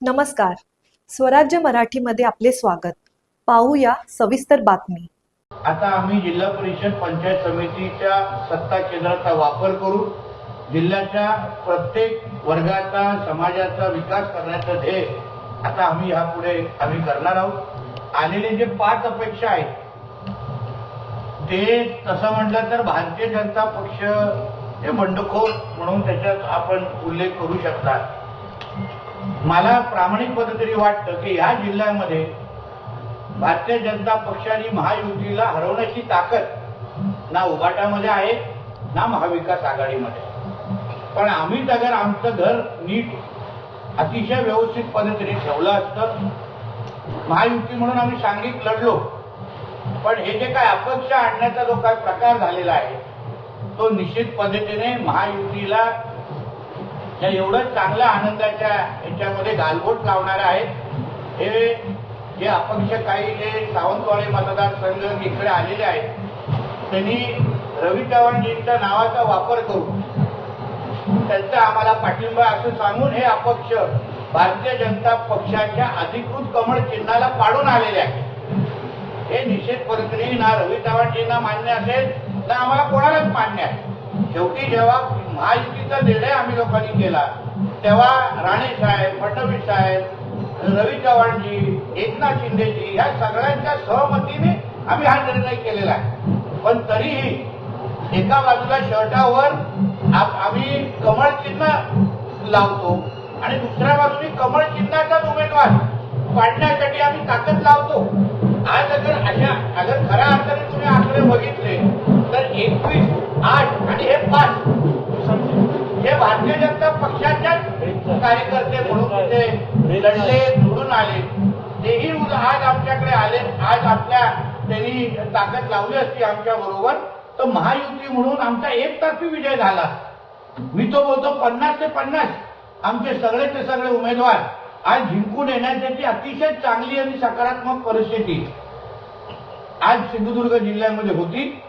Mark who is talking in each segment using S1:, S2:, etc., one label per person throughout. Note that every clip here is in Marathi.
S1: नमस्कार. स्वराज्य मराठीमध्ये आपले स्वागत. पाहूया सविस्तर बातमी.
S2: आता आम्ही जिल्हा परिषद पंचायत समितीच्या सत्ता केंद्राचा वापर करू जिल्ह्याच्या प्रत्येक वर्गाचा समाजाचा विकास करण्याचं ध्येय आता आम्ही यापुढे करणार आहोत. आलेले जे 5 अपेक्षा आहेत ते तसं म्हटलं तर भारतीय जनता पक्ष हे बंडखोर म्हणून त्याच्यात आपण उल्लेख करू शकता. मला प्रामाणिक पद्धतीने वाटतं की या जिल्ह्यामध्ये भारतीय जनता पक्ष आणि महायुतीला हरवण्याची ताकद ना उभाटामध्ये आहे ना महाविकास आघाडीमध्ये. पण आम्हीच अगर आमचं घर नीट अतिशय व्यवस्थित पद्धतीने ठेवलं असतं, महायुती म्हणून आम्ही सांघिक लढलो, पण हे जे काय अपक्ष आणण्याचा जो काय प्रकार झालेला आहे तो निश्चित पद्धतीने महायुतीला या एवढं चांगल्या आनंदाच्या याच्यामध्ये गालबोट लावणारे आहेत. हे जे अपक्ष काही जे सावंतवाडी मतदारसंघ इकडे आलेले आहेत त्यांनी रवी चव्हाणजींच्या नावाचा वापर करून त्यांचा आम्हाला पाठिंबा असं सांगून हे अपक्ष भारतीय जनता पक्षाच्या अधिकृत कमळ चिन्हाला पाडून आलेले आहे. हे निश्चित पद्धतीने ना रवी चव्हाणजींना मान्य असेल ना आम्हाला कोणालाच मान्य आहे. शेवटी जेव्हा महायुतीचा निर्णय आम्ही लोकांनी केला तेव्हा राणे साहेब, फडणवीस साहेब, रवी चव्हाणजी, एकनाथ शिंदेजी या सगळ्यांच्या सहमतीने आम्ही हा निर्णय केलेला आहे. पण तरीही एका बाजूला शर्टावर आम्ही कमळ चिन्ह लावतो आणि दुसऱ्या बाजूने कमळ चिन्हाचाच उमेदवार पाडण्यासाठी आम्ही ताकद लावतो. आज अगर खऱ्या अर्थाने तुम्ही आकडे बघितले तर 21, 8 आणि हे 5 हे भारतीय जनता पक्षाच्या कार्यकर्ते म्हणून ते लढले, निवडून आले. तेही आज आमच्याकडे आले. आज त्यांनी ताकद लावली असती आमच्या बरोबर तर महायुती म्हणून आमचा एकतर्फी विजय झाला. मी तो बोलतो 50 ते 50 आमचे सगळेचे सगळे उमेदवार आज जिंकून येण्याची अतिशय चांगली आणि सकारात्मक परिस्थिती आज सिंधुदुर्ग जिल्ह्यामध्ये होती.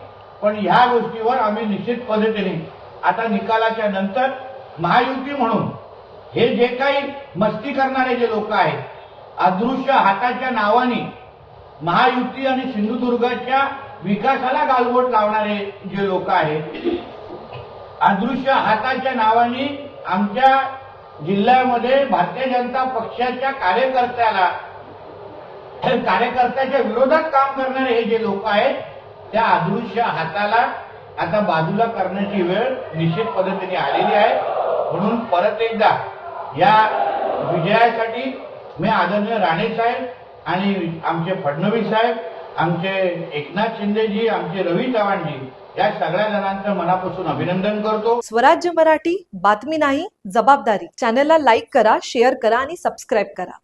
S2: पण ह्या गोष्टीवर आम्ही निश्चित पद्धतीने आता निकालाच्या नंतर महायुती म्हणून हे जे काही मस्ती करणारे जे लोक आहेत, अदृश्य हाताच्या नावाने महायुती आणि सिंधुदुर्गाच्या विकासाला गालबोट लावणारे जे लोक आहेत, अदृश्य हाताच्या नावाने आमच्या जिल्ह्यामध्ये भारतीय जनता पक्षाच्या कार्यकर्त्याच्या विरोधात काम करणारे हे जे लोक आहेत त्या अदृश्य हाताला आता बाजूला करण्याची वेळ निश्चित पद्धतीने आलेली आहे. म्हणून परत एकदा या विजयासाठी मी आदरणीय राणे साहेब आणि आमचे फडणवीस साहेब, आमचे एकनाथ शिंदेजी, आमचे रवी चव्हाणजी या सगळ्या जणांचं मनापासून अभिनंदन करतो.
S1: स्वराज्य मराठी बातमी नाही जबाबदारी. चॅनलला लाईक करा, शेअर करा आणि सबस्क्राईब करा.